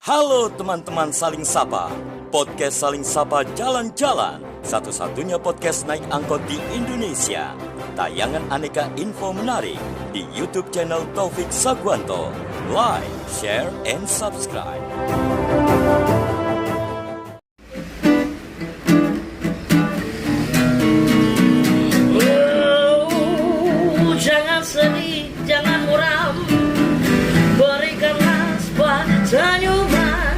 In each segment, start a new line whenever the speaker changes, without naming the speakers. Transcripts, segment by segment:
Halo teman-teman Saling Sapa, podcast Saling Sapa Jalan-Jalan, satu-satunya podcast naik angkot di Indonesia. Tayangan aneka info menarik di YouTube channel Taufik Sagwanto. Like, share, and subscribe.
Jangan sedih, jangan muram, berikanlah sebuah senyuman.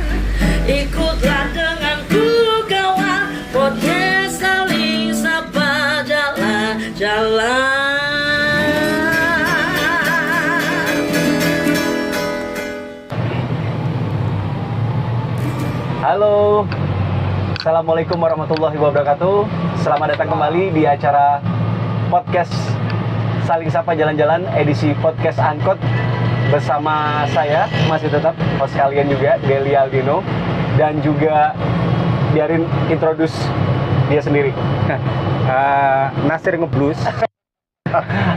Ikutlah denganku kawan, podcast Saling Sapa Jalan-Jalan.
Halo, Assalamualaikum warahmatullahi wabarakatuh. Selamat datang kembali di acara podcast Saling Sapa Jalan-Jalan edisi podcast angkot bersama saya masih tetap host kalian juga, Deli Aldino, dan juga biarin introduce dia sendiri.
Nasir Ngeblus.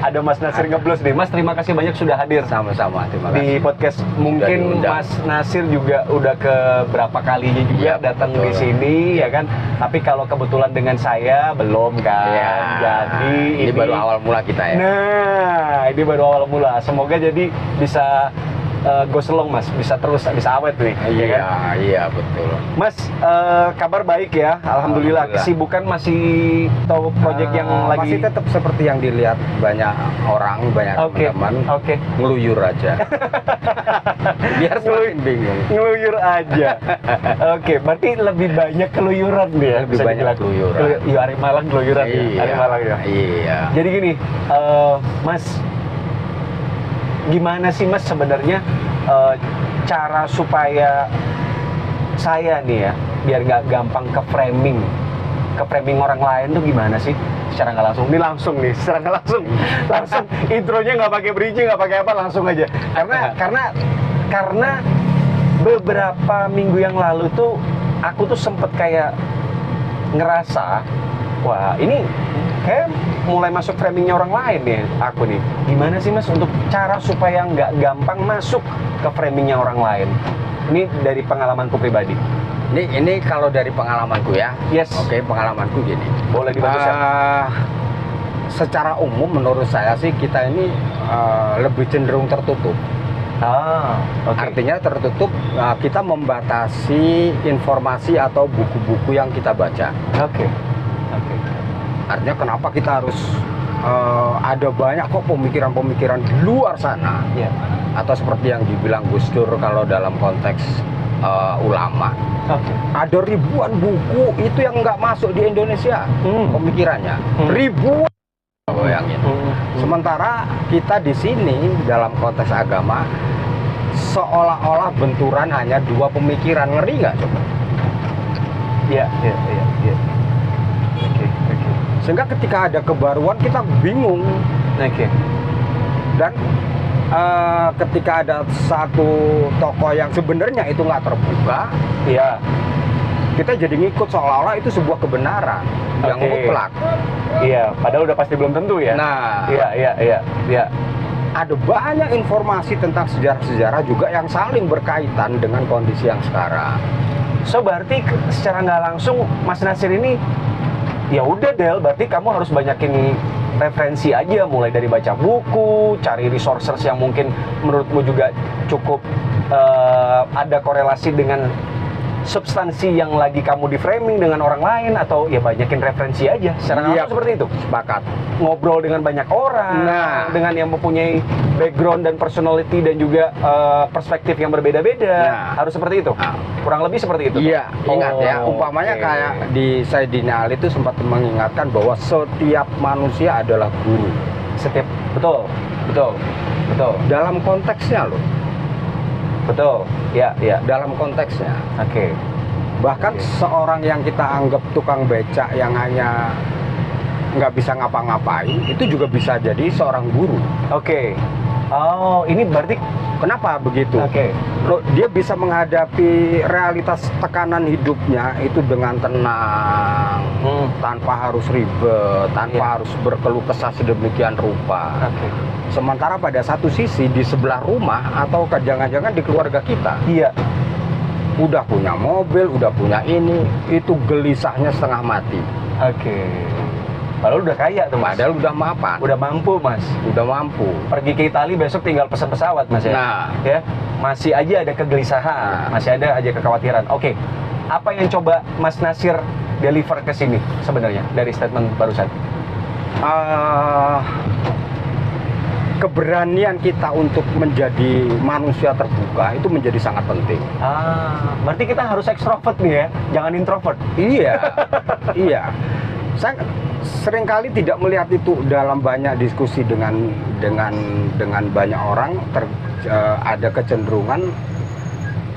Ada Mas Nasir Ngeblus nih. Mas, terima kasih banyak sudah hadir
Sama-sama, terima
di
kasih.
podcast. Mungkin
diundang.
Mas Nasir juga udah ke berapa kalinya juga
Iya,
datang
betul.
di sini ya kan. Tapi kalau kebetulan dengan saya belum kan.
Ya,
Jadi
ini baru awal mula kita ya.
Nah, ini baru awal mula. Semoga jadi bisa go selong Mas, bisa terus, bisa awet nih. ya kan?
Iya betul.
Mas, kabar baik ya, alhamdulillah.
Alhamdulillah.
Kesibukan masih atau proyek yang lagi
masih tetap seperti yang dilihat banyak orang, banyak
Oke,
teman-teman
oke.
ngeluyur aja. Biar semakin bingung.
Ngeluyur aja. Oke, berarti lebih banyak keluyuran nih ya.
Lebih
bisa
banyak
dibilang.
keluyuran.
Iya, hari Malang keluyuran ya. Hari Malang ya.
Iya.
Jadi gini, Mas, gimana sih Mas sebenarnya cara supaya saya nih ya, biar nggak gampang ke framing orang lain tuh gimana sih? Secara nggak langsung, ini langsung nih, secara nggak langsung intronya nggak pakai bridging, nggak pakai apa, langsung aja. Karena beberapa minggu yang lalu tuh aku tuh sempet kayak ngerasa, wah ini kayak mulai masuk framingnya orang lain nih aku nih. Gimana sih Mas untuk cara supaya nggak gampang masuk ke framingnya orang lain? Ini dari pengalamanku pribadi.
Ini kalau dari pengalamanku ya.
Yes.
Oke, pengalamanku gini.
Boleh dibantu share?
Secara umum menurut saya sih kita ini lebih cenderung tertutup.
Oke.
Artinya tertutup, kita membatasi informasi atau buku-buku yang kita baca.
Oke.
Artinya kenapa kita harus ada banyak kok pemikiran-pemikiran di luar sana,
Iya.
atau seperti yang dibilang Gus Dur kalau dalam konteks ulama,
Oke.
ada ribuan buku itu yang nggak masuk di Indonesia pemikirannya, ribuan. Bayangin. Sementara kita di sini dalam konteks agama seolah-olah benturan hanya dua pemikiran, ngeri nggak coba?
Iya. Oke.
Sehingga ketika ada kebaruan kita bingung,
Oke.
dan ketika ada satu tokoh yang sebenarnya itu nggak terbuka,
Iya.
kita jadi ngikut seolah-olah itu sebuah kebenaran yang
Oke.
mutlak.
Iya, padahal udah pasti belum tentu ya.
Nah,
Iya.
ada banyak informasi tentang sejarah-sejarah juga yang saling berkaitan dengan kondisi yang sekarang.
So berarti secara nggak langsung Mas Nasir ini ya udah Del, berarti kamu harus banyakin referensi aja, mulai dari baca buku, cari resources yang mungkin menurutmu juga cukup ada korelasi dengan substansi yang lagi kamu di framing dengan orang lain, atau ya banyakin referensi aja. Secara nggak
Iya.
langsung seperti itu.
Sepakat.
Ngobrol dengan banyak orang,
Nah.
dengan yang mempunyai background dan personality dan juga perspektif yang berbeda-beda.
Nah.
Harus seperti itu.
Nah.
Kurang lebih seperti itu.
Iya, ingat ya, umpamanya
oke.
kayak di Sayyidina Ali itu sempat mengingatkan bahwa setiap manusia adalah guru.
Setiap betul.
Dalam konteksnya loh,
Betul. Ya.
dalam konteksnya.
Oke.
Bahkan
Oke.
seorang yang kita anggap tukang becak yang hanya nggak bisa ngapa-ngapain, itu juga bisa jadi seorang guru.
Oke. Oh, ini berarti
Kenapa begitu?
oke.
Loh, dia bisa menghadapi realitas tekanan hidupnya itu dengan tenang, tanpa harus ribet, tanpa
Iya.
harus berkeluh kesah sedemikian rupa.
Oke.
Sementara pada satu sisi di sebelah rumah atau jangan-jangan di keluarga kita,
Iya.
udah punya mobil, udah punya ini, itu gelisahnya setengah mati.
Oke. Padahal udah kaya tuh Mas.
Padahal udah mapan.
Udah mampu Mas.
Udah mampu.
Pergi ke Italia besok tinggal pesan pesawat Mas ya.
Nah.
Ya, masih aja ada kegelisahan, masih ada aja kekhawatiran. Oke. Apa yang coba Mas Nasir deliver ke sini sebenarnya dari statement barusan?
Keberanian kita untuk menjadi manusia terbuka itu menjadi sangat penting.
Berarti kita harus ekstrovert nih ya, jangan introvert.
Iya, iya. Saya seringkali tidak melihat itu dalam banyak diskusi dengan banyak orang. Ada kecenderungan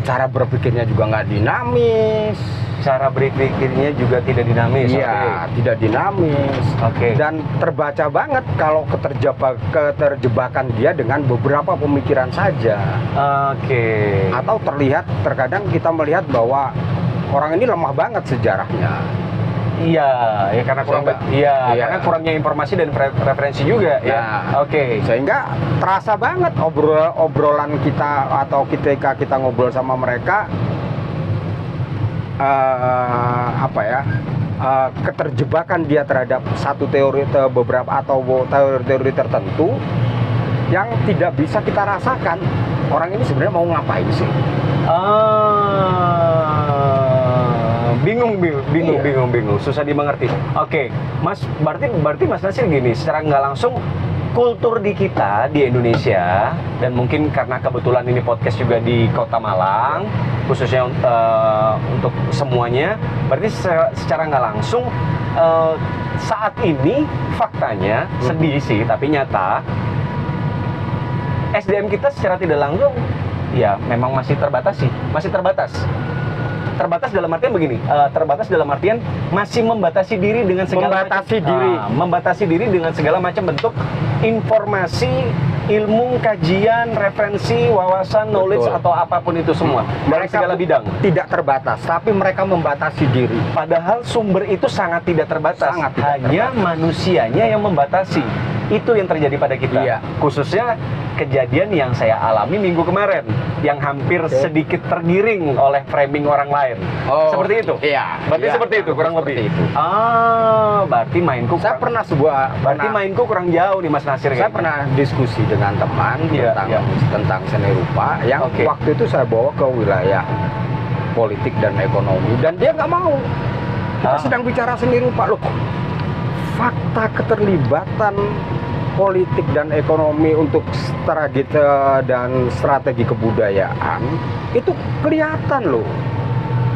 cara berpikirnya juga nggak dinamis.
Cara berpikirnya juga tidak dinamis.
Iya, tidak dinamis.
Oke.
Dan terbaca banget kalau keterjebakan dia dengan beberapa pemikiran saja.
Oke.
Atau terkadang kita melihat bahwa orang ini lemah banget sejarahnya.
Iya, ya karena kurang karena kurangnya informasi dan referensi juga ya. Oke.
Sehingga terasa banget obrolan kita atau ketika kita ngobrol sama mereka keterjebakan dia terhadap satu teori teori tertentu yang tidak bisa kita rasakan. Orang ini sebenarnya mau ngapain sih?
Bingung, susah dimengerti. Oke, Mas, berarti Mas Nasir gini, secara nggak langsung kultur di kita di Indonesia, dan mungkin karena kebetulan ini podcast juga di Kota Malang, khususnya untuk semuanya, berarti secara nggak langsung saat ini faktanya sedih sih, tapi nyata SDM kita secara tidak langsung ya memang masih terbatas. Terbatas dalam artian begini, terbatas dalam artian masih membatasi diri dengan segala membatasi diri dengan segala macam bentuk informasi, ilmu, kajian, referensi, wawasan, knowledge atau apapun itu semua. Dari segala bidang.
Tidak terbatas, tapi mereka membatasi diri.
Padahal sumber itu sangat tidak terbatas. Hanya manusianya yang membatasi. Itu yang terjadi pada kita.
Iya.
Khususnya kejadian yang saya alami minggu kemarin, yang hampir sedikit tergiring oleh framing orang lain. Seperti itu?
Iya.
Berarti seperti itu, kurang lebih?
Itu.
Berarti mainku mainku kurang jauh nih Mas Nasir.
Saya pernah diskusi dengan teman tentang seni rupa yang waktu itu saya bawa ke wilayah politik dan ekonomi, dan dia nggak mau. Kita sedang bicara seni rupa loh. Fakta keterlibatan politik dan ekonomi untuk strategi kebudayaan itu kelihatan loh.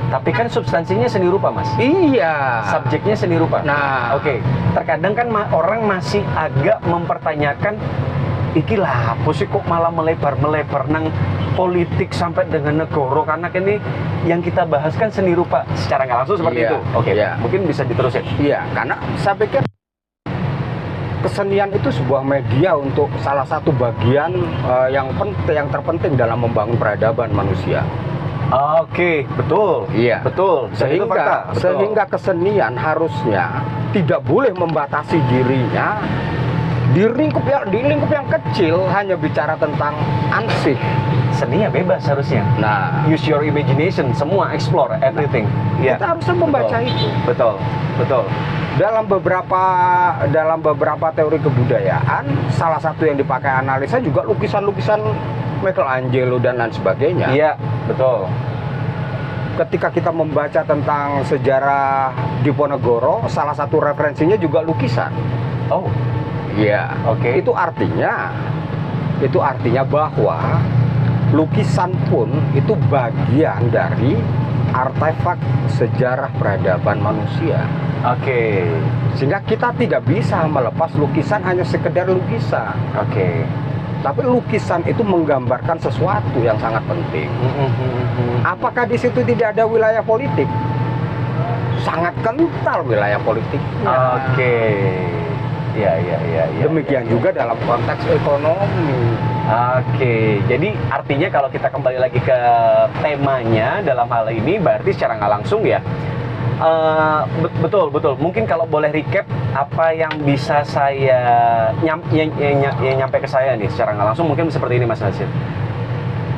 Tapi kan substansinya seni rupa Mas.
Iya.
Subjeknya seni rupa.
Nah,
terkadang kan orang masih agak mempertanyakan, iki lah apa sih kok malah melebar nang politik sampai dengan negara, karena ini yang kita bahas kan seni rupa secara nggak langsung seperti itu. Mungkin bisa diterusin.
Iya, karena saya pikir kesenian itu sebuah media untuk salah satu bagian yang terpenting dalam membangun peradaban manusia.
Betul.
Iya.
Betul.
Sehingga kesenian harusnya tidak boleh membatasi dirinya di lingkup yang kecil, hanya bicara tentang ansih.
Seninya bebas harusnya.
Nah,
use your imagination, semua explore everything.
Kita harusnya membaca itu.
Betul.
Dalam beberapa teori kebudayaan, salah satu yang dipakai analisa juga lukisan-lukisan Michelangelo dan lain sebagainya.
Iya, betul.
Ketika kita membaca tentang sejarah Diponegoro, salah satu referensinya juga lukisan. Iya. Itu artinya bahwa lukisan pun itu bagian dari artefak sejarah peradaban manusia. Sehingga kita tidak bisa melepas lukisan hanya sekedar lukisan. Tapi lukisan itu menggambarkan sesuatu yang sangat penting. Apakah di situ tidak ada wilayah politik? Sangat kental wilayah politik. Demikian juga dalam konteks ekonomi.
Jadi artinya kalau kita kembali lagi ke temanya dalam hal ini, berarti secara nggak langsung ya, betul. Mungkin kalau boleh recap apa yang bisa saya nyampe ke saya nih secara nggak langsung, mungkin seperti ini Mas Nasir.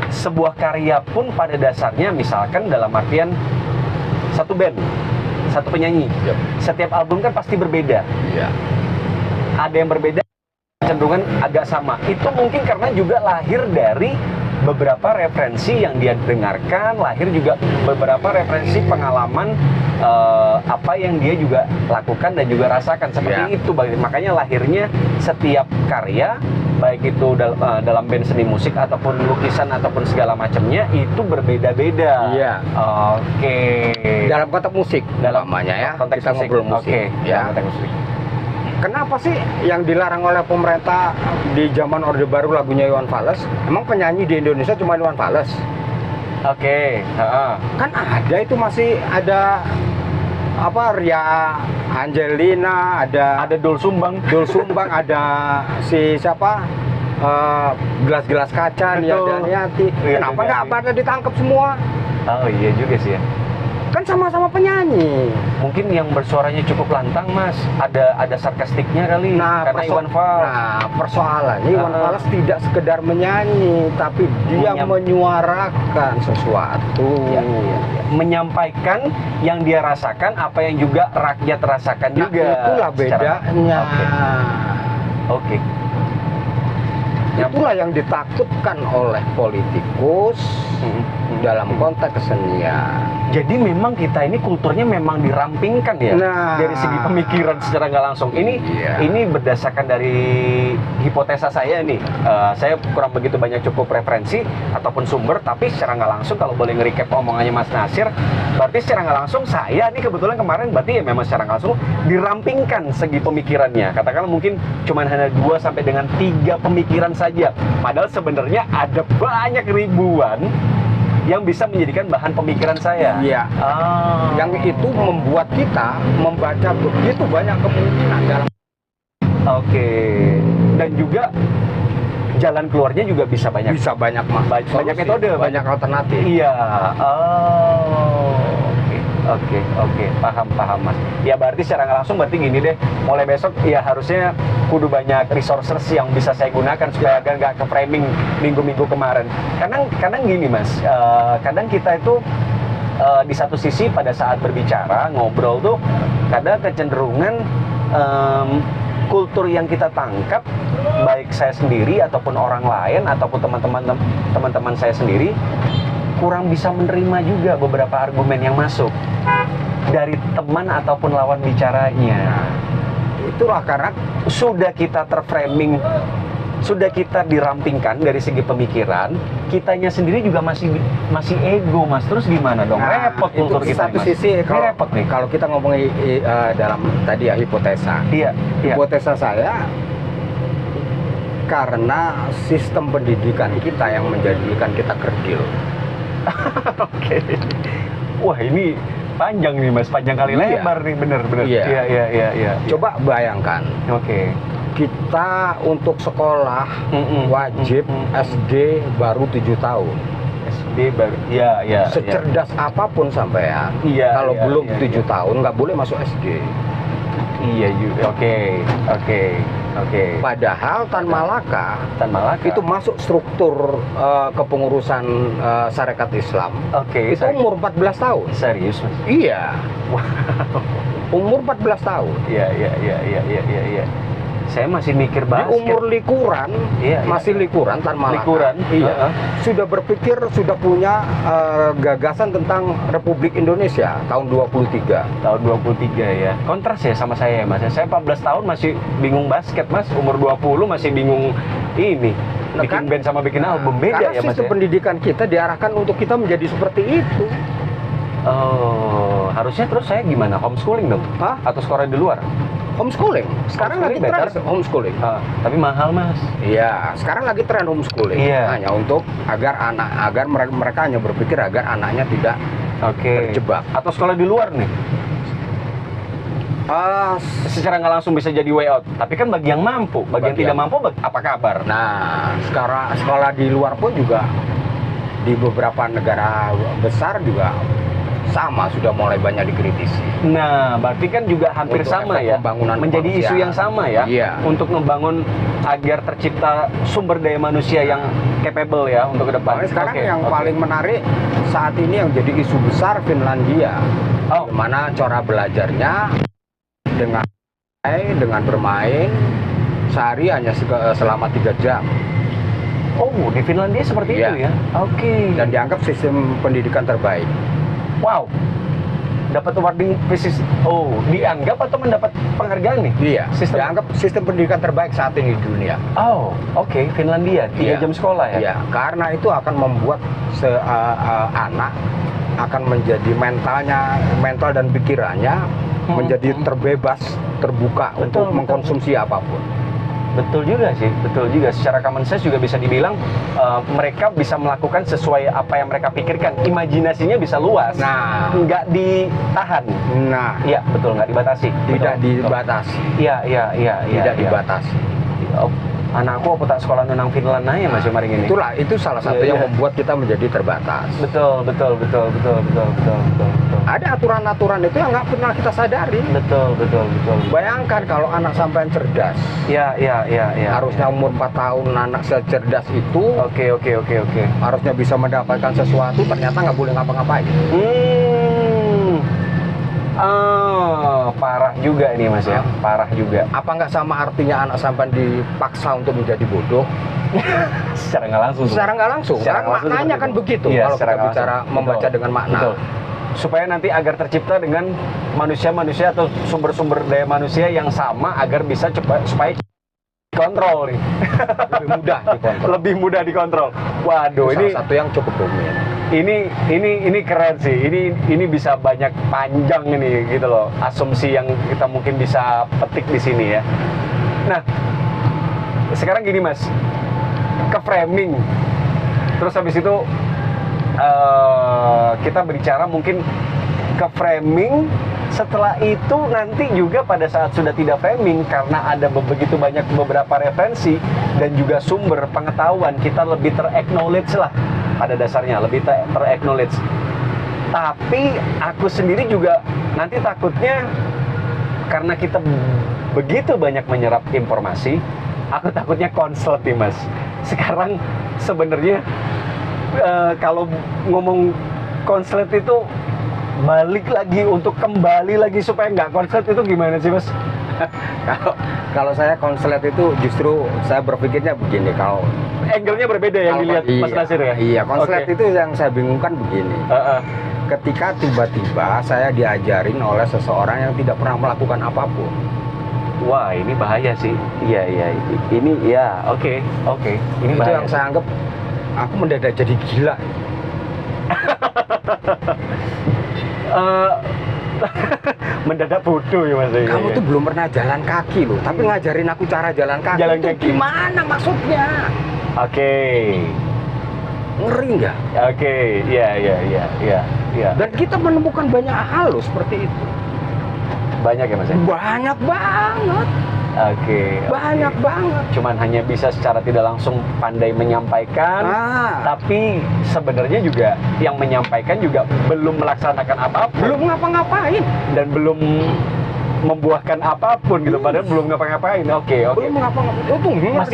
sebuah karya pun pada dasarnya misalkan dalam artian satu band, satu penyanyi.
Yep.
Setiap album kan pasti berbeda.
Iya.
Ada yang berbeda, cenderungan agak sama. Itu mungkin karena juga lahir dari beberapa referensi yang dia dengarkan, lahir juga beberapa referensi pengalaman apa yang dia juga lakukan dan juga rasakan seperti itu. Makanya lahirnya setiap karya, baik itu dalam band seni musik ataupun lukisan ataupun segala macamnya itu berbeda-beda.
Iya.
Oke.
Dalam konteks musik, namanya ya.
Konteks
Kita
musik.
ngobrol musik.
Oke.
Ya.
Konteks musik.
Kenapa sih yang dilarang oleh pemerintah di zaman Orde Baru lagunya Iwan Fals? Emang penyanyi di Indonesia cuma Iwan Fals?
Oke.
Kan ada itu, masih ada apa, Ria Angelina, ada
Doel Sumbang.
ada si siapa, gelas-gelas kaca, Nia
Betul.
Daniati.
Iya,
Kenapa
Daniati.
nggak pada ditangkap semua?
Oh iya juga sih ya.
Kan sama-sama penyanyi.
Mungkin yang bersuaranya cukup lantang, Mas. Ada sarkastiknya kali. Karena Iwan Fals.
Nah, persoalannya Iwan Fals tidak sekedar menyanyi, tapi dia menyuarakan sesuatu.
Ya. Menyampaikan yang dia rasakan, apa yang juga rakyat rasakan
Nah,
juga.
itulah bedanya.
Oke.
Itulah yang ditakutkan oleh politikus dalam konteks kesenian.
Jadi memang kita ini kulturnya memang dirampingkan ya, dari segi pemikiran secara nggak langsung. Ini berdasarkan dari hipotesa saya nih. Saya kurang begitu banyak cukup referensi ataupun sumber, tapi secara nggak langsung kalau boleh nge-recap omongannya Mas Nasir, berarti secara nggak langsung saya nih kebetulan kemarin berarti ya memang secara nggak langsung dirampingkan segi pemikirannya. Katakanlah mungkin cuma hanya 2 sampai dengan 3 pemikiran saja. Padahal sebenarnya ada banyak ribuan yang bisa menjadikan bahan pemikiran saya.
Iya. Yang itu membuat kita membaca begitu banyak kemungkinan dalam.
Oke. Dan juga jalan keluarnya juga bisa banyak.
Bisa banyak
banyak metode,
banyak alternatif.
Iya. Oke. Paham Mas. Ya berarti secara nggak langsung berarti gini deh. Mulai besok ya harusnya kudu banyak resources yang bisa saya gunakan supaya agar nggak ke framing minggu-minggu kemarin. Kadang gini Mas. Kadang kita itu di satu sisi pada saat berbicara ngobrol tuh kadang kecenderungan kultur yang kita tangkap, baik saya sendiri ataupun orang lain ataupun teman-teman saya sendiri kurang bisa menerima juga beberapa argumen yang masuk dari teman ataupun lawan bicaranya.
Itulah karena
sudah kita terframing, sudah kita dirampingkan dari segi pemikiran, kitanya sendiri juga masih ego Mas. Terus gimana dong? Repot kultur kita.
Satu sisi
repot nih.
Kalau kita ngomongin dalam tadi ya hipotesa.
Iya.
Hipotesa saya karena sistem pendidikan kita yang menjadikan kita kerdil.
Oke. Wah ini panjang nih Mas, panjang kali lebar nih, bener. Iya.
Coba bayangkan.
Oke.
Kita untuk sekolah wajib SD baru 7 tahun.
SD baru, iya.
Secerdas apapun sampean, kalau belum 7 tahun nggak boleh masuk SD.
Iya juga. Oke.
Padahal Tan Malaka itu masuk struktur kepengurusan Sarekat Islam.
Oke.
Itu umur 14 tahun.
Serius Mas?
Iya. Wow. Umur 14 tahun.
Iya. Saya masih mikir basket.
Di umur likuran, masih likuran Tan Malaka. Iya. Sudah berpikir, sudah punya gagasan tentang Republik Indonesia tahun 23.
Tahun 23 ya. Kontras ya sama saya Mas. Saya 14 tahun masih bingung basket Mas. Umur 20 masih bingung ini. Bikin band sama bikin album beda ya Mas.
Karena sistem pendidikan kita diarahkan untuk kita menjadi seperti itu.
Oh, harusnya terus saya gimana? Homeschooling dong? Atau sekolah di luar?
Homeschooling. Sekarang lagi tren homeschooling.
Tapi mahal Mas.
Iya, sekarang lagi tren homeschooling.
Iya.
Hanya untuk agar mereka hanya berpikir agar anaknya tidak terjebak.
Atau sekolah di luar nih? Secara nggak langsung bisa jadi way out. Tapi kan bagi yang mampu, bagi yang tidak mampu, apa kabar?
Nah, sekarang sekolah di luar pun juga di beberapa negara besar juga sama sudah mulai banyak dikritisi.
Nah, berarti kan juga hampir
Untuk
sama
efek
ya,
pembangunan
menjadi isu
kemanusiaan.
yang sama ya,
Iya.
untuk membangun agar tercipta sumber daya manusia yang capable ya untuk ke depan.
Makanya sekarang
Oke,
yang
oke.
paling menarik saat ini yang jadi isu besar Finlandia,
Oh.
di mana cara belajarnya dengan bermain sehari hanya selama 3 jam
Oh, di Finlandia seperti
Iya.
itu ya. Oke.
dan dianggap sistem pendidikan terbaik.
Wow. Dapat awarding pieces. Oh, dianggap atau mendapat penghargaan nih?
Iya,
Sistem.
dianggap sistem pendidikan terbaik saat ini di dunia.
Oh, oke. Finlandia 3
Iya.
jam sekolah ya.
Iya, karena itu akan membuat anak akan menjadi mental dan pikirannya menjadi terbebas, terbuka
Betul,
untuk
betul.
mengkonsumsi apapun.
Betul juga sih, betul juga. Secara common sense juga bisa dibilang mereka bisa melakukan sesuai apa yang mereka pikirkan. Imajinasinya bisa luas.
Nah,
Nggak ditahan. Iya, betul, nggak dibatasi.
tidak
Betul, betul.
dibatasi,
Iya, iya, iya, iya.
tidak
iya.
dibatasi.
Oh, anakku apa tak sekolah nunang Finland aja Mas maring ini.
Itu salah satu
Iya,
yang
iya.
membuat kita menjadi terbatas.
Betul.
Ada aturan-aturan itu yang nggak pernah kita sadari.
Betul.
Bayangkan kalau anak sampean cerdas,
Iya.
harusnya umur 4 tahun anak secerdas itu
Oke.
harusnya bisa mendapatkan sesuatu, ternyata nggak boleh ngapa-ngapain.
Parah juga ini Mas ya. Parah juga.
Apa nggak sama artinya anak sampean dipaksa untuk menjadi bodoh?
Secara nggak langsung.
Secara nggak langsung.
Secara
Karena
nggak langsung
maknanya
seperti
kan
itu.
begitu.
Iya,
Kalau
secara
kita
nggak
bicara
langsung.
membaca
Betul.
dengan makna.
Betul. Supaya nanti agar tercipta dengan manusia-manusia atau sumber-sumber daya manusia yang sama agar bisa supaya kontrol nih.
Lebih mudah dikontrol.
Lebih mudah dikontrol. Waduh,
Itu
ini
salah satu yang cukup rumit.
ini keren sih. Ini bisa banyak panjang ini gitu loh. Asumsi yang kita mungkin bisa petik di sini ya. Nah, sekarang gini Mas. Ke framing. Terus habis itu kita berbicara mungkin ke framing. Setelah itu nanti juga pada saat sudah tidak framing, karena ada begitu banyak beberapa referensi dan juga sumber pengetahuan, kita lebih ter-acknowledge lah pada dasarnya, lebih ter-acknowledge. Tapi aku sendiri juga nanti takutnya karena kita begitu banyak menyerap informasi, aku takutnya konslet nih Mas. Sekarang sebenarnya kalau ngomong konslet itu balik lagi untuk kembali lagi supaya nggak konslet itu gimana sih Mas?
Kalau saya konslet itu justru saya berpikirnya begini, kalau
Angle-nya berbeda yang dilihat Mas Nasir ya?
Iya, konslet
Oke.
itu yang saya bingungkan begini. Ketika tiba-tiba saya diajarin oleh seseorang yang tidak pernah melakukan apapun.
Wah, ini bahaya sih. Iya. Ini ya, oke. Ini
Itu
bahaya.
yang saya anggap aku mendadak jadi gila.
Mendadak bodoh ya Mas.
Kamu tuh belum pernah jalan kaki loh, tapi ngajarin aku cara jalan kaki.
Jalan
itu
kaki.
gimana maksudnya?
Oke.
Ngeri nggak?
Oke. Iya.
Dan kita menemukan banyak hal loh seperti itu.
Banyak ya Mas?
Banyak banget.
Oke.
Banyak banget.
Cuman hanya bisa secara tidak langsung pandai menyampaikan, tapi sebenarnya juga yang menyampaikan juga belum melaksanakan apapun,
belum ngapa-ngapain.
dan belum membuahkan apapun gitu, padahal belum ngapa-ngapain. Oke.
Belum ngapa-ngapain. Itu
Mas,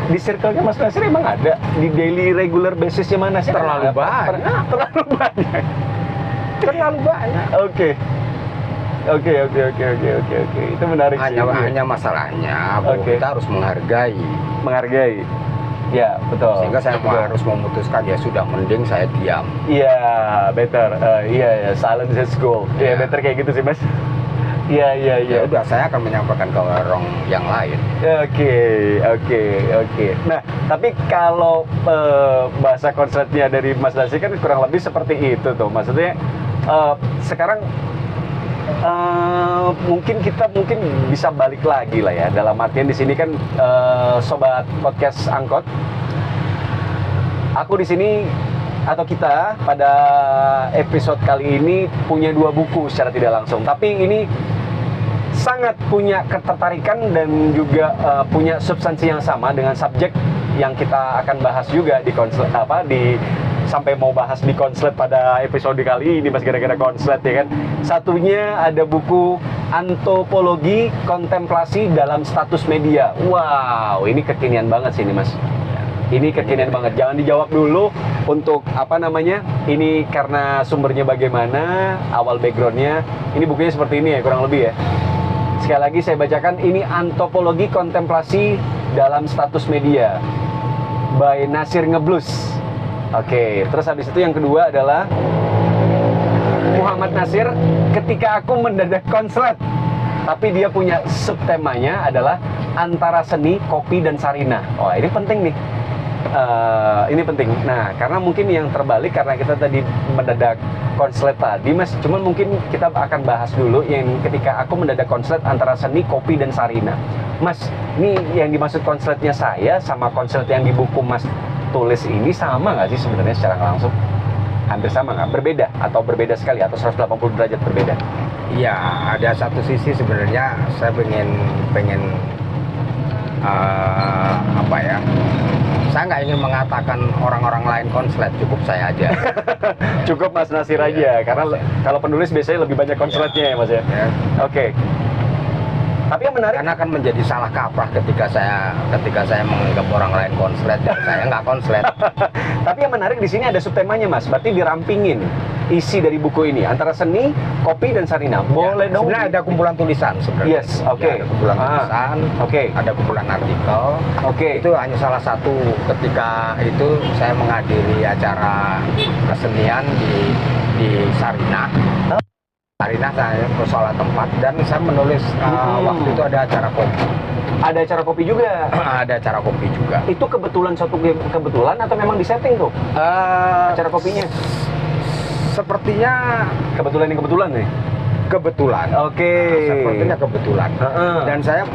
di circle-nya Mas Nasir emang ada? Di daily regular basis-nya mana sih?
Terlalu banyak.
Terlalu banyak.
Terlalu banyak.
Oke. Itu menarik sih.
Hanya masalahnya bahwa
Oke.
kita harus
Menghargai. Ya, betul.
Sehingga saya
Betul.
harus memutuskan, ya sudah, mending saya diam.
Iya, better. Iya, silence is gold. Iya,
Iya.
better kayak gitu sih, Mas. Iya.
Ya udah, saya akan menyampaikan ke orang yang lain.
Oke. Nah, tapi kalau bahasa konsepnya dari Mas Nasir kan kurang lebih seperti itu tuh. Maksudnya sekarang mungkin kita bisa balik lagi lah ya. Dalam artian di sini kan sobat podcast angkot, aku di sini atau kita pada episode kali ini punya 2 buku secara tidak langsung. Tapi ini sangat punya ketertarikan dan juga punya substansi yang sama dengan subjek yang kita akan bahas juga di sampai mau bahas di konslet pada episode kali ini Mas, gara-gara konslet ya kan. Satunya ada buku Antropologi Kontemplasi dalam Status Media. Wow, ini kekinian banget sih ini Mas. Ini kekinian banget. Jangan dijawab dulu untuk apa namanya. Ini karena sumbernya bagaimana, awal backgroundnya. Ini bukunya seperti ini ya, kurang lebih ya. Sekali lagi saya bacakan, ini Antropologi Kontemplasi dalam Status Media by Nasir Ngeblus. Oke, terus habis itu yang kedua adalah Muhammad Nasir, Ketika Aku Mendadak Konslet. Tapi dia punya subtemanya adalah Antara Seni, Kopi, dan Sarinah. Oh, ini penting nih. Ini penting. Nah, karena mungkin yang terbalik karena kita tadi mendadak konslet tadi, Mas. Cuman mungkin kita akan bahas dulu yang ketika aku mendadak konslet antara seni, kopi, dan Sarinah. Mas, ini yang dimaksud konsletnya saya sama konslet yang di buku Mas tulis ini sama nggak sih sebenarnya secara langsung? Hampir sama nggak? Berbeda atau berbeda sekali atau 180 derajat berbeda?
Iya, ada satu sisi sebenarnya saya pengen apa ya? Saya nggak ingin mengatakan orang-orang lain konslet, cukup saya aja.
Cukup Mas Nasir aja, karena kalau penulis biasanya lebih banyak konsletnya ya Mas ya. Oke. Tapi yang menarik,
karena akan menjadi salah kaprah ketika saya menganggap orang lain konslet dan saya nggak konslet.
Tapi yang menarik di sini ada subtemanya Mas, berarti dirampingin isi dari buku ini antara seni, kopi, dan Sarinah. Boleh dong?
Sebenarnya ada kumpulan tulisan sebenarnya.
Yes, oke.
Ya, ada kumpulan tulisan, ada kumpulan artikel. Itu hanya salah satu ketika itu saya menghadiri acara kesenian di Sarinah. Sarinah saya persoalan tempat dan saya menulis waktu itu ada acara kopi.
Ada acara kopi juga?
Ada acara kopi juga.
Itu kebetulan suatu kebetulan atau memang disetting tuh? Acara kopinya?
Sepertinya
kebetulan nih.
Kebetulan.
Oke.
Sepertinya kebetulan. Dan saya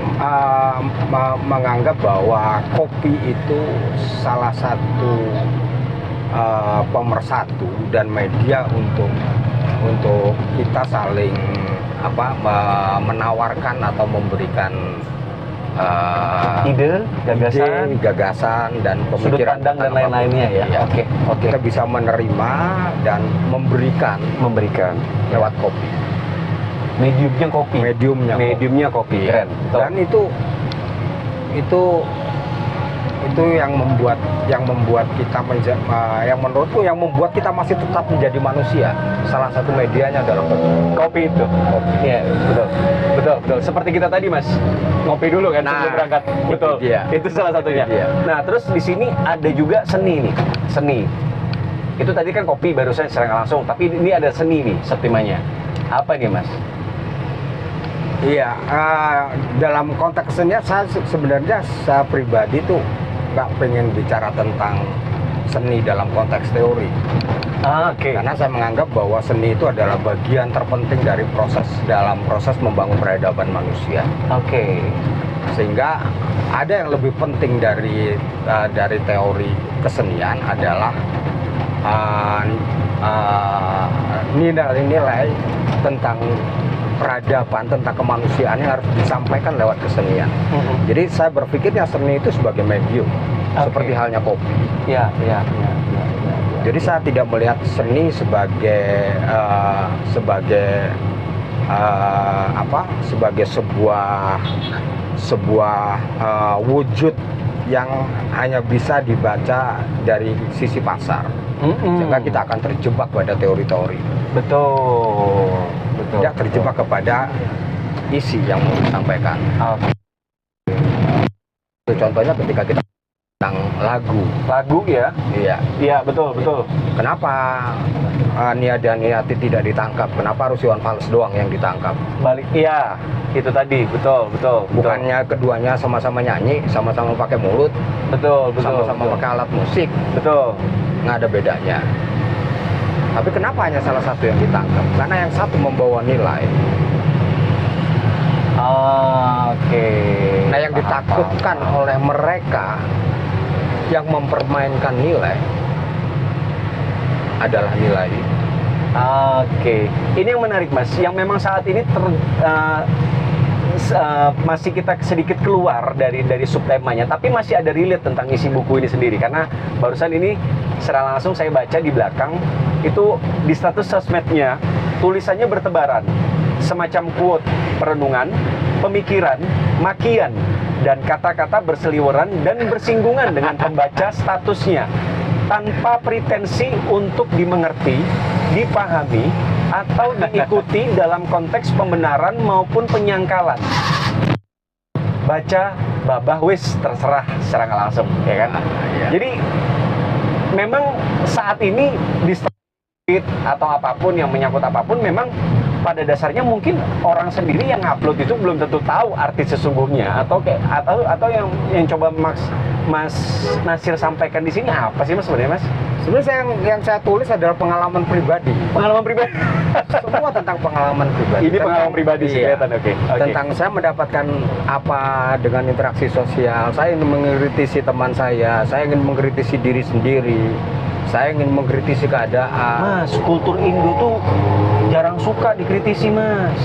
menganggap bahwa kopi itu salah satu pemersatu dan media untuk kita saling menawarkan atau memberikan
ide,
gagasan dan pemikiran
dan lain-lainnya ya. Oke.
Kita bisa menerima dan memberikan lewat kopi. Mediumnya kopi.
Keren.
Dan itu yang membuat kita yang menurutku yang membuat kita masih tetap menjadi manusia. Salah satu medianya adalah
kopi itu. Iya, betul. Seperti kita tadi Mas, ngopi dulu kan sebelum berangkat. Betul. Itu salah satunya. Nah, terus di sini ada juga seni nih. Seni. Itu tadi kan kopi barusan secara langsung, tapi ini ada seni nih subtemanya. Apa nih Mas?
Iya, dalam konteks seni saya pribadi tuh nggak pengen bicara tentang seni dalam konteks teori. Karena saya menganggap bahwa seni itu adalah bagian terpenting dari proses membangun peradaban manusia. Sehingga ada yang lebih penting dari teori kesenian adalah nilai-nilai tentang peradaban, tentang kemanusiaan yang harus disampaikan lewat kesenian. Jadi saya berpikirnya seni itu sebagai medium, seperti halnya kopi. Jadi saya tidak melihat seni sebagai sebuah wujud yang hanya bisa dibaca dari sisi pasar. Sehingga kita akan terjebak pada teori-teori.
Betul.
Tidak terjebak kepada isi yang mau disampaikan. Contohnya ketika kita tentang lagu
ya. Iya, betul.
Kenapa Nia dan Niati tidak ditangkap? Kenapa harus Iwan Fals doang yang ditangkap?
Itu tadi, betul.
Bukannya keduanya sama-sama nyanyi, sama-sama pakai mulut, sama-sama pakai alat musik, nggak ada bedanya. Tapi kenapa hanya salah satu yang ditangkap? Karena yang satu membawa nilai. Nah, yang ditakutkan oleh mereka yang mempermainkan nilai adalah nilai.
Ini yang menarik Mas, yang memang saat ini masih kita sedikit keluar dari subtemanya, tapi masih ada relate tentang isi buku ini sendiri. Karena barusan ini secara langsung saya baca di belakang itu di status sosmednya tulisannya bertebaran, semacam quote, perenungan, pemikiran, makian, dan kata-kata berseliweran dan bersinggungan dengan pembaca statusnya tanpa pretensi untuk dimengerti, dipahami, atau diikuti dalam konteks pembenaran maupun penyangkalan. Baca, babah, wis, terserah secara nggak langsung, ya kan?
Iya.
Jadi memang saat ini di atau apapun yang menyangkut apapun, memang pada dasarnya mungkin orang sendiri yang upload itu belum tentu tahu arti sesungguhnya, atau yang coba Mas Nasir sampaikan di sini apa sih Mas sebenarnya, Mas?
Sebenarnya yang saya tulis adalah pengalaman pribadi.
Pengalaman pribadi.
Semua tentang pengalaman pribadi.
Ini pengalaman pribadi sih,
iya,
kelihatan, oke.
Tentang saya mendapatkan apa dengan interaksi sosial. Saya ingin mengkritisi teman saya ingin mengkritisi diri sendiri, saya ingin mengkritisi keadaan.
Mas, kultur Indo tuh jarang suka dikritisi, Mas.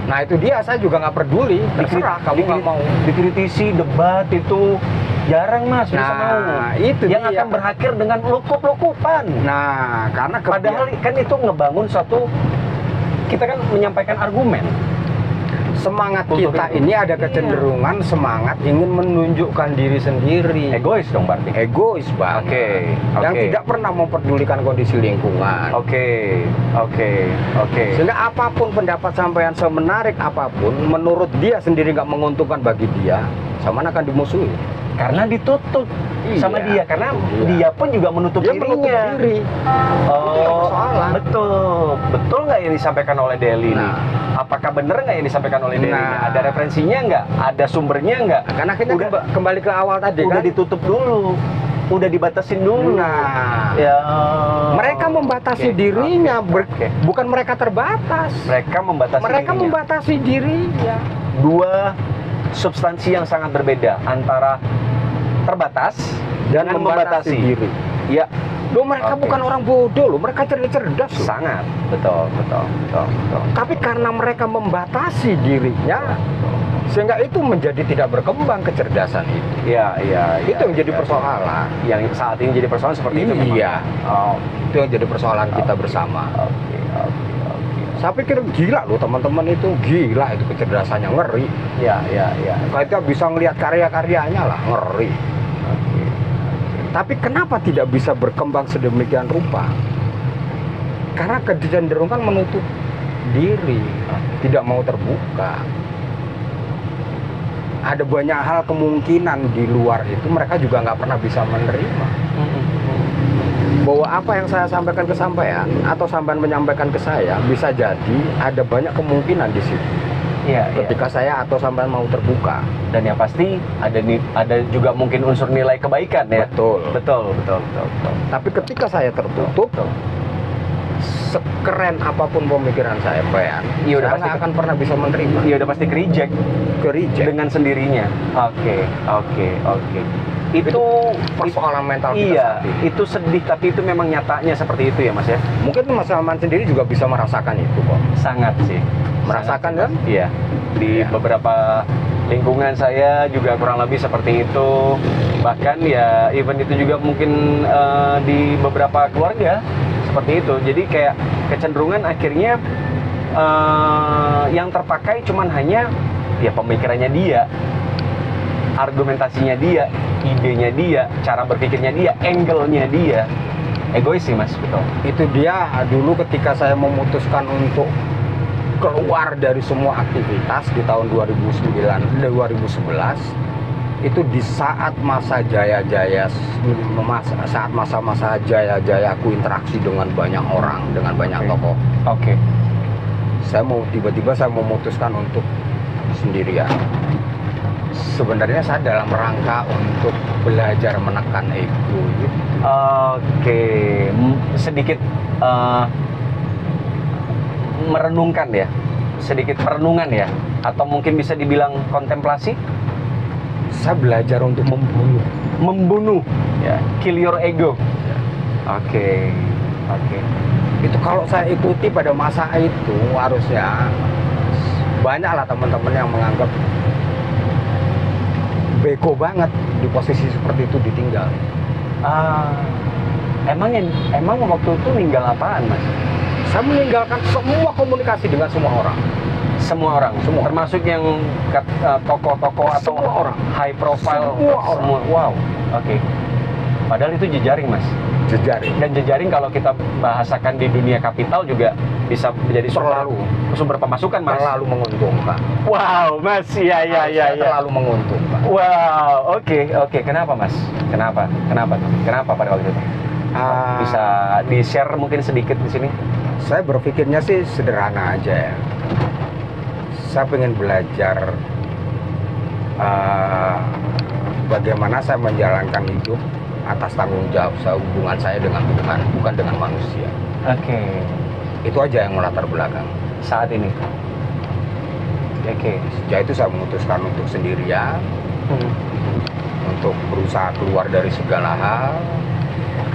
Nah itu dia, saya juga nggak peduli. Terserah kamu nggak mau.
Dikritisi, debat itu jarang, Mas. Bisa mau.
Itu
yang
dia.
akan berakhir dengan lukup-lukupan.
Nah, karena
Padahal kan itu ngebangun suatu, kita kan menyampaikan argumen.
semangat
Kultur
kita
itu.
ini ada kecenderungan semangat ingin menunjukkan diri sendiri.
Egois dong berarti.
Egois banget. Yang
Oke.
tidak pernah memperdulikan kondisi lingkungan.
Oke.
Sehingga apapun pendapat sampean semenarik apapun, menurut dia sendiri nggak menguntungkan bagi dia, sama akan dimusuhi.
Karena ditutup sama
Iya,
dia, karena
iya.
dia pun juga menutup
Dia
dirinya.
menutup diri.
Oh,
persoalan.
betul nggak yang disampaikan oleh Deli ini?
Nah.
Apakah benar nggak yang disampaikan oleh Deli?
Nah.
Ada referensinya nggak? Ada sumbernya nggak?
Karena kita kembali ke awal tadi
Udah
kan.
ditutup dulu, udah dibatasin dulu.
Nah,
Ya.
mereka membatasi
Oke,
dirinya,
oke.
bukan mereka terbatas.
Mereka membatasi
Mereka
dirinya.
membatasi dirinya.
Dua substansi yang sangat berbeda antara terbatas
Dan
dengan
membatasi diri.
Ya,
Loh, mereka
Oke.
bukan orang bodoh loh, mereka cerdas loh.
sangat betul.
Tapi karena mereka membatasi dirinya, sehingga itu menjadi tidak berkembang kecerdasan itu.
Iya.
Itu yang jadi persoalan.
Yang saat ini jadi persoalan seperti itu. memang.
Iya.
Oh,
Itu yang jadi persoalan kita bersama.
oke.
Saya pikir gila loh teman-teman, itu gila, itu kecerdasannya ngeri.
Iya.
Kita bisa ngelihat karya-karyanya lah, ngeri.
Oke.
Tapi kenapa tidak bisa berkembang sedemikian rupa? Karena kecenderungan menutup diri, tidak mau terbuka. Ada banyak hal kemungkinan di luar itu mereka juga nggak pernah bisa menerima. Bahwa apa yang saya sampaikan ke sampean atau sampean menyampaikan ke saya bisa jadi ada banyak kemungkinan di situ.
Iya.
Ketika saya atau sampean mau terbuka.
Dan yang pasti ada juga mungkin unsur nilai kebaikan ya.
Betul.
Betul.
Tapi ketika saya tertutup, sekeren apapun pemikiran saya,
Iya, udah
saya
pasti
nggak akan pernah bisa menerima.
Iya, udah pasti ke-reject
Dengan
dengan sendirinya. Oke. Itu
persoalan mental kita
Iya,
saat ini.
itu sedih, tapi itu memang nyatanya seperti itu ya, Mas ya.
Mungkin Mas Salman sendiri juga bisa merasakan itu kok.
Sangat sih.
Merasakan
Sangat,
kan?
Iya. Di
Iya.
beberapa lingkungan saya juga kurang lebih seperti itu. Bahkan ya even itu juga mungkin di beberapa keluarga seperti itu. Jadi kayak kecenderungan akhirnya yang terpakai cuman hanya ya pemikirannya dia, argumentasinya dia, idenya dia, cara berpikirnya dia, angle-nya dia. Egois sih, Mas, betul.
Itu dia dulu ketika saya memutuskan untuk keluar dari semua aktivitas di tahun 2011, itu di saat masa jaya-jaya, saat masa-masa jaya-jaya aku interaksi dengan banyak orang, dengan banyak
Oke.
tokoh.
Oke.
Tiba-tiba saya memutuskan untuk sendirian. Sebenarnya saya dalam rangka untuk belajar menekan ego gitu.
Oke, sedikit merenungkan ya, sedikit perenungan ya, atau mungkin bisa dibilang kontemplasi.
Saya belajar untuk membunuh.
Ya, kill your ego. Oke.
Itu kalau saya ikuti pada masa itu harusnya banyaklah teman-teman yang menganggap bego banget di posisi seperti itu ditinggal.
Emang waktu itu ninggal apaan, Mas?
Saya meninggalkan semua komunikasi dengan semua orang.
Semua orang,
Semua.
termasuk yang tokoh-tokoh atau
Semua orang.
high profile.
Semua orang.
Wow, oke. Padahal itu jejaring, Mas.
Jejaring.
Dan jejaring kalau kita bahasakan di dunia kapital juga bisa menjadi sumber pemasukan, Mas.
Terlalu menguntungkan.
Wow, Mas. Iya.
Terlalu menguntungkan.
Wow, oke. Kenapa, Mas? Kenapa pada waktu itu? Bisa di-share mungkin sedikit di sini?
Saya berpikirnya sih sederhana aja ya. Saya pengen belajar bagaimana saya menjalankan hidup atas tanggung jawab hubungan saya dengan Tuhan, bukan dengan manusia.
Oke.
Itu aja yang melatar belakang.
Saat ini. Oke.
Sejak itu saya memutuskan untuk sendirian, untuk berusaha keluar dari segala hal.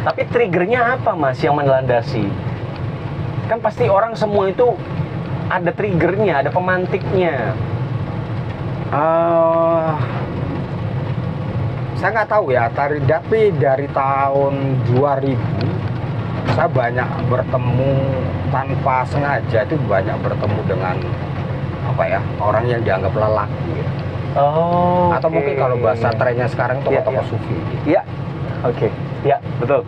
Tapi triggernya apa, Mas, yang melandasi? Kan pasti orang semua itu ada triggernya, ada pemantiknya.
Saya nggak tahu ya, tapi dari tahun 2000 saya banyak bertemu tanpa sengaja, itu banyak bertemu dengan orang yang dianggap lelaki ya. Atau mungkin kalau bahasa trennya sekarang tokoh-tokoh sufi gitu.
Iya. Oke. Iya, betul.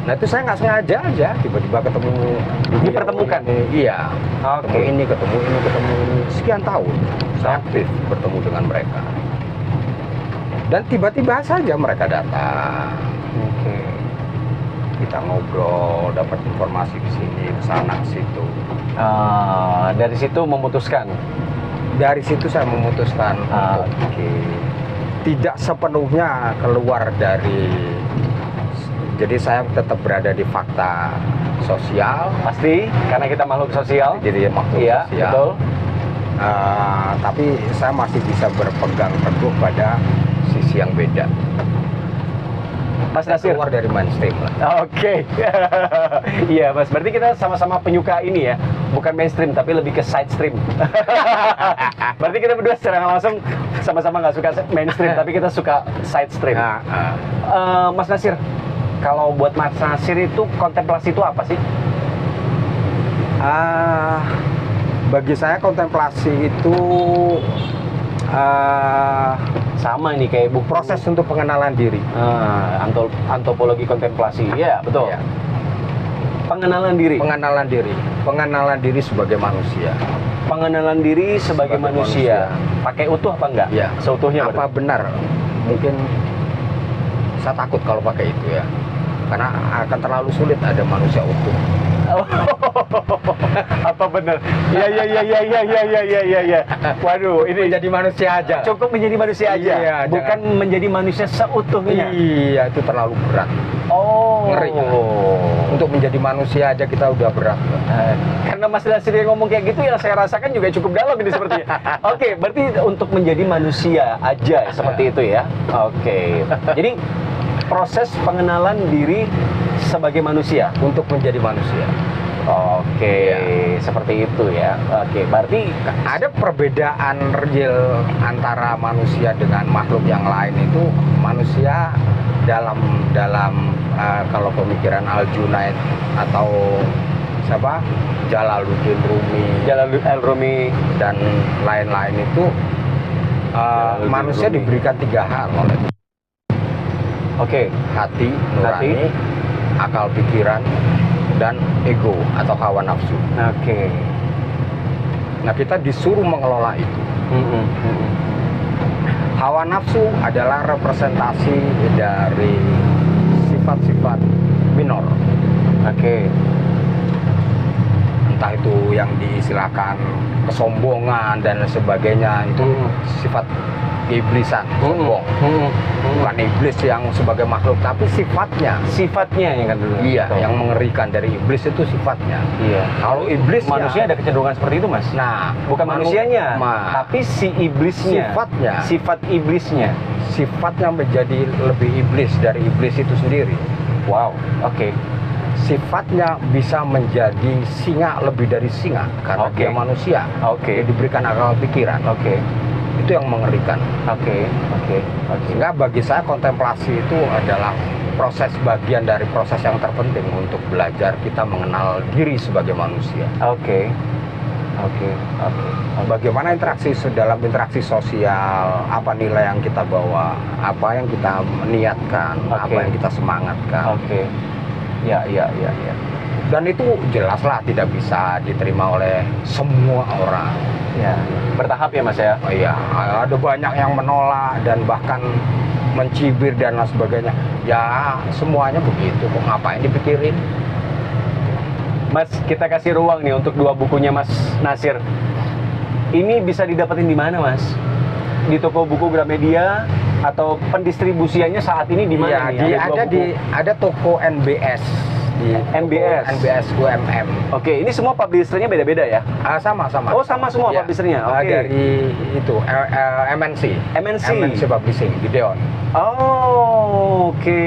Nah itu saya nggak sengaja aja tiba-tiba ketemu.
Dipertemukan?
Iya.
Oke.
Ketemu ini. Sekian tahun saya aktif bertemu dengan mereka. Dan tiba-tiba saja mereka datang.
Oke.
Kita ngobrol, dapat informasi di sini, di sana, di situ.
Dari situ memutuskan.
Dari situ saya memutuskan untuk tidak sepenuhnya keluar dari. Jadi saya tetap berada di fakta sosial.
Pasti, karena kita makhluk sosial.
Jadi makhluk
Iya,
sosial.
betul.
Tapi saya masih bisa berpegang teguh pada sisi yang beda.
Mas Nasir.
Keluar dari mainstream lah.
Oke. Iya, Mas. Berarti kita sama-sama penyuka ini ya. Bukan mainstream, tapi lebih ke side stream. Berarti kita berdua secara langsung sama-sama nggak suka mainstream, tapi kita suka side stream. Mas Nasir, kalau buat Mas Nasir itu kontemplasi itu apa sih?
Bagi saya kontemplasi itu
sama ini kayak buku
proses untuk pengenalan diri.
Antropologi kontemplasi. Iya, betul.
Ya.
Pengenalan diri.
Pengenalan diri sebagai manusia.
Pengenalan diri sebagai manusia. Pakai utuh apa enggak?
Ya.
Seutuhnya
apa benar? Mungkin saya takut kalau pakai itu ya. Karena akan terlalu sulit ada manusia utuh.
Apa benar? Ya. Waduh, ini
Jadi manusia aja.
cukup menjadi manusia aja.
Iya,
bukan menjadi manusia seutuhnya.
Iya, itu terlalu berat. Ngeri. Untuk menjadi manusia aja kita udah berat.
Karena Mas Nasir yang ngomong kayak gitu, yang saya rasakan juga cukup dalam ini sepertinya. Oke, berarti untuk menjadi manusia aja seperti itu ya. Oke. Jadi proses pengenalan diri sebagai manusia
Untuk menjadi manusia.
Oke, seperti itu ya. Oke, berarti
Ada perbedaan real antara manusia dengan makhluk yang lain itu. Manusia dalam kalau pemikiran Al-Junaid atau siapa? Jalaluddin Rumi dan lain-lain itu manusia diberikan 3 hal oleh Tuhan.
Oke.
Hati, nurani, akal pikiran, dan ego atau hawa nafsu.
Oke.
Nah, kita disuruh mengelola itu. Hawa nafsu adalah representasi dari sifat-sifat minor.
Oke.
Entah itu yang diistilahkan kesombongan dan sebagainya, itu sifat iblisan, sombong. Bukan iblis yang sebagai makhluk, tapi sifatnya
yang kan dulu.
Iya, yang mengerikan dari iblis itu sifatnya.
Iya.
Kalau iblis
manusia ada kecenderungan seperti itu, Mas.
Nah,
bukan manusianya, tapi si iblisnya. Sifat iblisnya.
Sifatnya menjadi lebih iblis dari iblis itu sendiri.
Wow. Oke.
sifatnya bisa menjadi singa lebih dari singa karena
Oke.
dia manusia.
Oke.
Dia diberikan akal pikiran.
Oke.
Itu yang mengerikan.
Oke.
Sehingga bagi saya kontemplasi itu adalah proses bagian dari proses yang terpenting untuk belajar kita mengenal diri sebagai manusia.
Oke.
Bagaimana dalam interaksi sosial, apa nilai yang kita bawa, apa yang kita niatkan,
Oke.
apa yang kita semangatkan.
Oke. Ya.
Dan itu jelaslah tidak bisa diterima oleh semua orang.
Ya. Bertahap ya Mas ya.
Oh iya, ada banyak yang menolak dan bahkan mencibir dan lain sebagainya. Ya, semuanya begitu kok, ngapain dipikirin?
Mas, kita kasih ruang nih untuk 2 bukunya Mas Nasir. Ini bisa didapetin di mana, Mas? Di toko buku Gramedia atau pendistribusiannya saat ini di mana nih?
Ada toko NBS di
NBS?
NBS UMM.
Oke, ini semua publishernya beda-beda ya?
Sama.
Oh, sama semua
Iya.
publishernya? Oke.
Dari itu MNC Publishing Gideon.
Oh, oke.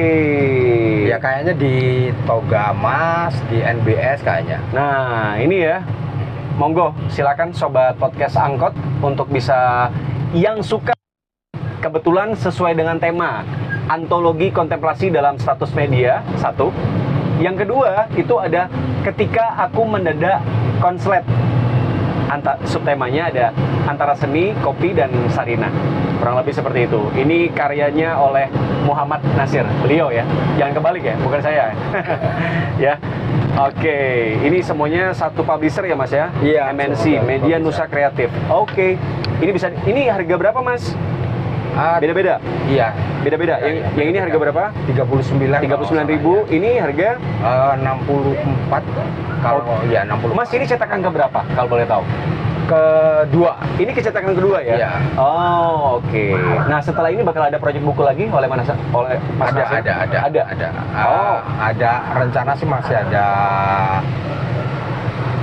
Ya kayaknya di Toga Mas, di NBS kayaknya.
Nah, ini ya. Monggo, silakan sobat podcast Angkot untuk bisa yang suka kebetulan sesuai dengan tema antologi kontemplasi dalam status media, 1. Yang kedua, itu ada ketika aku mendadak konslet. Subtemanya ada antara seni, kopi, dan Sarina. Kurang lebih seperti itu. Ini karyanya oleh Muhammad Nasir. Beliau ya. Jangan kebalik ya, bukan saya. Ya. Oke, ini semuanya satu publisher ya Mas ya?
Iya,
MNC,
satu
Media
publisher.
Nusa Kreatif. Oke. Ini harga berapa Mas? Beda-beda?
Iya.
Beda-beda. Yang ini harga berapa? 39.000. Ini harga
64 kalau ya 60.
Mas, ini cetakan ke berapa kalau boleh tahu?
Kedua.
Ini kecetakan kedua ya?
Iya.
Oh, oke. Nah, setelah ini bakal ada proyek buku lagi oleh Mas Nasir?
Ada. Ada rencana sih masih ada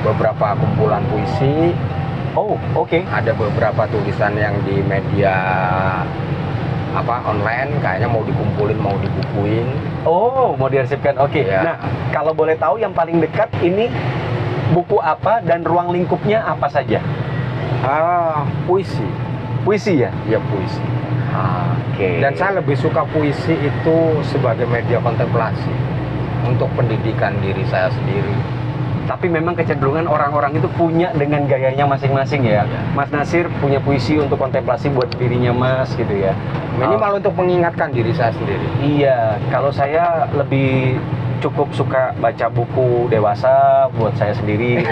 beberapa kumpulan puisi.
Oh, oke.
Ada beberapa tulisan yang di media online kayaknya mau dikumpulin, mau dibukuin.
Oh, mau diarsipkan. Oke.
Ya.
Nah, kalau boleh tahu yang paling dekat ini buku apa dan ruang lingkupnya apa saja?
Puisi.
Puisi ya?
Ya puisi.
Oke.
Dan saya lebih suka puisi itu sebagai media kontemplasi untuk pendidikan diri saya sendiri.
Tapi memang kecenderungan orang-orang itu punya dengan gayanya masing-masing ya. Mas Nasir punya puisi untuk kontemplasi buat dirinya Mas gitu ya.
Minimal untuk mengingatkan diri saya sendiri.
Iya, kalau saya lebih cukup suka baca buku dewasa buat saya sendiri.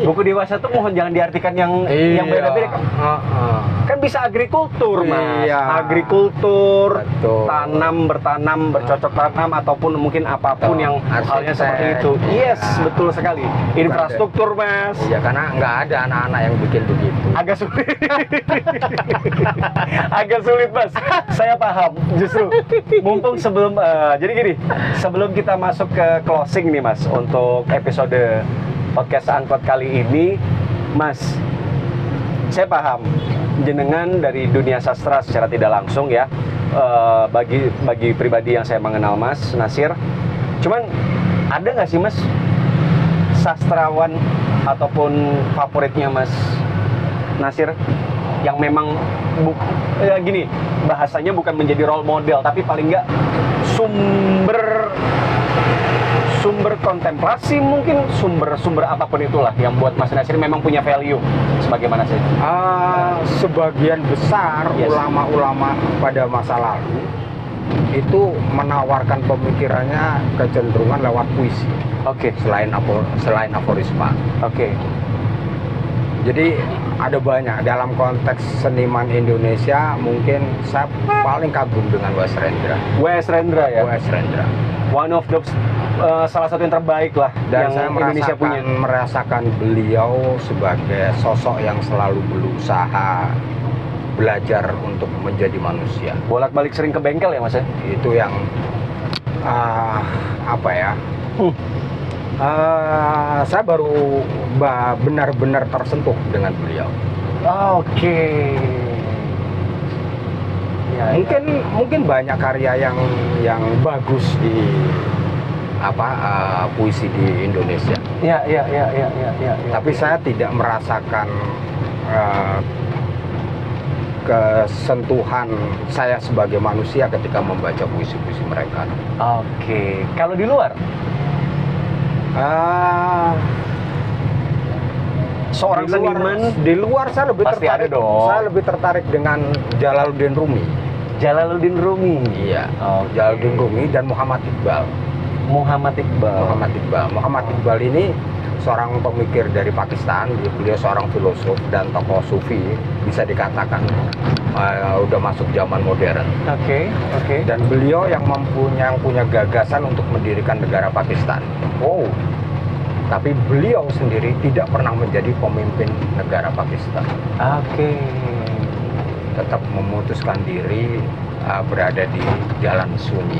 Buku dewasa tuh mohon jangan diartikan yang beda-beda. Kan bisa agrikultur Mas.
Iya.
Agrikultur,
Betul.
bertanam, bercocok tanam ataupun mungkin apapun
Betul.
yang halnya
Arsitek.
seperti itu. Yes,
Ya.
betul sekali. Infrastruktur Mas.
Iya, karena nggak ada anak-anak yang bikin begitu.
Agak sulit. Agak sulit Mas. Saya paham. Justru mumpung sebelum jadi gini, sebelum kita masuk ke closing nih Mas untuk episode podcast Angkot kali ini, Mas, saya paham jenengan dari dunia sastra secara tidak langsung ya. Bagi pribadi yang saya mengenal Mas Nasir, cuman ada nggak sih Mas sastrawan ataupun favoritnya Mas Nasir yang memang gini bahasanya bukan menjadi role model tapi paling nggak sumber kontemplasi, mungkin sumber apapun itulah yang buat Mas Nasir memang punya value sebagaimana sih?
Sebagian besar
Yes.
ulama-ulama pada masa lalu itu menawarkan pemikirannya kecenderungan lewat puisi.
Oke.
Selain aforisma.
Oke.
Jadi ada banyak dalam konteks seniman Indonesia, mungkin saya paling kagum dengan W.S. Rendra.
W.S. Rendra ya.
W.S. Rendra.
One of the salah satu yang terbaik lah
Dan
yang
saya
Indonesia punya.
merasakan beliau sebagai sosok yang selalu berusaha belajar untuk menjadi manusia.
Bolak-balik sering ke bengkel ya Mas ya?
Itu yang saya baru benar-benar tersentuh dengan beliau.
Oke. Ya,
Mungkin banyak karya yang bagus puisi di Indonesia.
Ya.
Tapi saya tidak merasakan kesentuhan saya sebagai manusia ketika membaca puisi-puisi mereka.
Oke. Kalau di luar? Seorang seniman
di luar saya lebih
pasti
tertarik.
ada dong.
Saya lebih tertarik dengan Jalaluddin Rumi.
Jalaluddin Rumi.
Iya.
Okay.
Jalaluddin Rumi dan Muhammad Iqbal.
Muhammad Iqbal
ini seorang pemikir dari Pakistan. Beliau seorang filosof dan tokoh sufi, bisa dikatakan udah masuk zaman modern.
Oke.
Dan beliau yang punya gagasan untuk mendirikan negara Pakistan.
Wow.
Tapi beliau sendiri tidak pernah menjadi pemimpin negara Pakistan.
Oke.
Tetap memutuskan diri berada di jalan sunyi.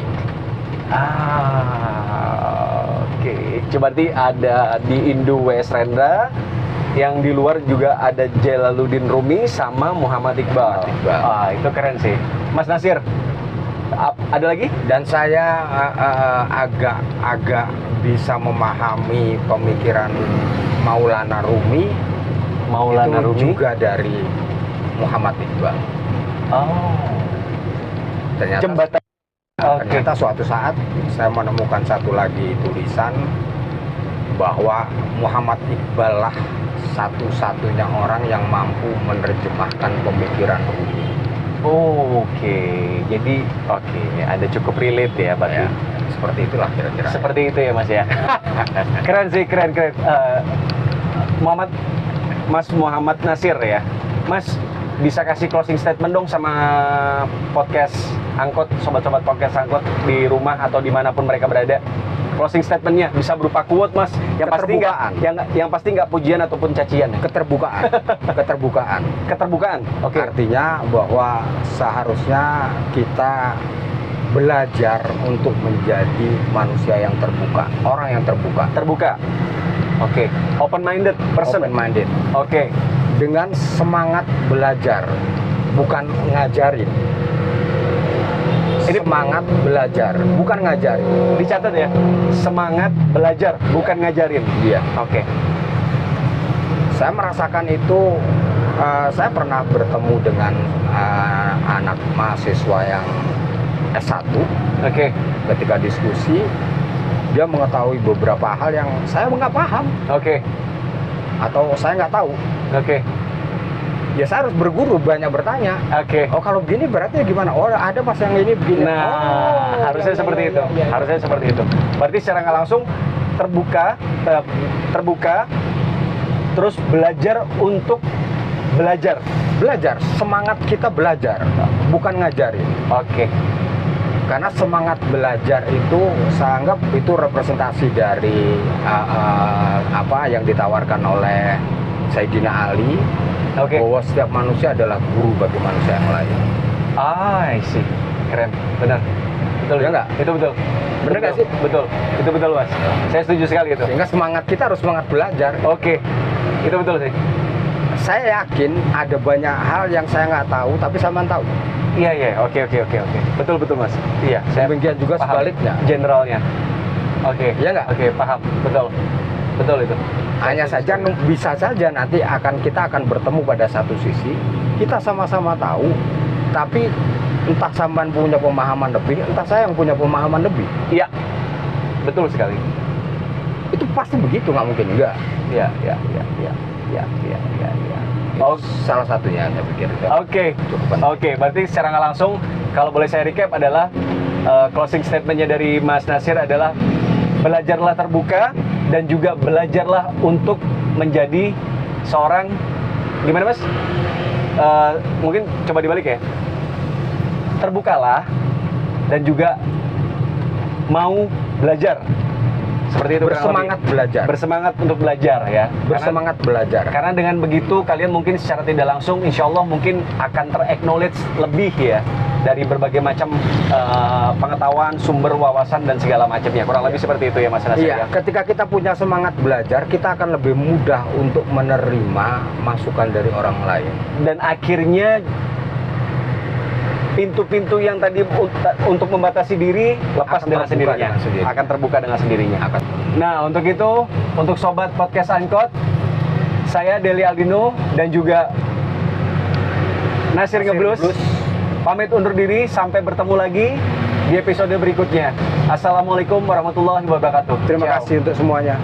Oke. Coba berarti ada di Indo West Rendra, yang di luar juga ada Jalaluddin Rumi sama Muhammad Iqbal. Itu keren sih. Mas Nasir, ada lagi?
Dan saya agak bisa memahami pemikiran Maulana Rumi juga dari Muhammad Iqbal. Ternyata suatu saat saya menemukan satu lagi tulisan bahwa Muhammad Iqbal lah satu-satunya orang yang mampu menerjemahkan pemikiran Rumi.
Oke. Jadi ada cukup relate ya, Pak.
Ya, seperti itulah kira-kira.
Seperti itu ya, Mas ya. Keren sih, keren. Mas Muhammad Nasir ya. Mas bisa kasih closing statement dong sama podcast Angkot, sobat-sobat podcast Angkot di rumah atau dimanapun mereka berada. Closing statementnya bisa berupa quote, Mas. Yang pasti nggak pujian ataupun cacian.
Keterbukaan.
Oke.
Artinya bahwa seharusnya kita belajar untuk menjadi manusia yang terbuka, orang yang terbuka.
Oke. Open minded person. Oke.
Dengan semangat belajar, bukan ngajarin. Semangat belajar, bukan ngajarin.
Dicatat ya. Semangat belajar, bukan ngajarin.
Iya.
Oke.
Saya merasakan itu. Saya pernah bertemu dengan anak mahasiswa yang S1.
Oke.
Ketika diskusi, dia mengetahui beberapa hal yang saya nggak paham.
Oke.
Atau saya nggak tahu.
Oke.
Ya saya harus berguru, banyak bertanya.
Oke.
Oh kalau begini berarti gimana? Oh ada mas yang ini begini.
Nah, harusnya seperti itu. Harusnya seperti itu. Berarti secara nggak langsung terbuka, terus belajar untuk belajar.
Semangat kita belajar, bukan ngajarin.
Oke.
Karena semangat belajar itu saya anggap itu representasi dari apa yang ditawarkan oleh Sayyidina Ali.
Oke.
Bahwa setiap manusia adalah guru bagi manusia yang lain.
I see. Keren. Benar. Betul
ya nggak?
Itu betul. Benar nggak sih? Betul. Itu betul, Mas. Saya setuju sekali itu.
Sehingga semangat kita harus semangat belajar.
Oke. Itu betul sih.
Saya yakin ada banyak hal yang saya nggak tahu, tapi sama tahu.
Iya. Oke. Betul, Mas. Iya. Saya
demikian juga
paham.
sebaliknya.
Generalnya. Oke.
Iya nggak?
Oke, paham. Betul itu.
Hanya saja bisa saja nanti kita akan bertemu pada satu sisi, kita sama-sama tahu, tapi entah sampean punya pemahaman lebih, entah saya yang punya pemahaman lebih.
Iya. Betul sekali.
Itu pasti begitu, nggak mungkin enggak.
Iya.
Oh, salah satunya saya pikir.
Oke, berarti secara nggak langsung kalau boleh saya recap adalah closing statementnya dari Mas Nasir adalah belajarlah terbuka dan juga belajarlah untuk menjadi seorang gimana, Mas? Mungkin coba dibalik ya. Terbukalah dan juga mau belajar. Seperti itu. Bersemangat untuk belajar ya.
Belajar.
Karena dengan begitu kalian mungkin secara tidak langsung insya Allah mungkin akan ter-acknowledge lebih ya dari berbagai macam pengetahuan, sumber wawasan dan segala macamnya. Kurang lebih seperti itu ya Mas Nasir.
Iya, ketika kita punya semangat belajar, kita akan lebih mudah untuk menerima masukan dari orang lain.
Dan akhirnya pintu-pintu yang tadi untuk membatasi diri lepas
Akan
dengan
terbuka
sendirinya.
dengan sendirinya.
Akan terbuka dengan sendirinya. Nah, untuk itu, untuk sobat podcast Angkot, saya Deli Aldino dan juga Nasir Ngeblus pamit undur diri, sampai bertemu lagi di episode berikutnya. Assalamualaikum warahmatullahi wabarakatuh.
Terima
Ciao.
kasih untuk semuanya.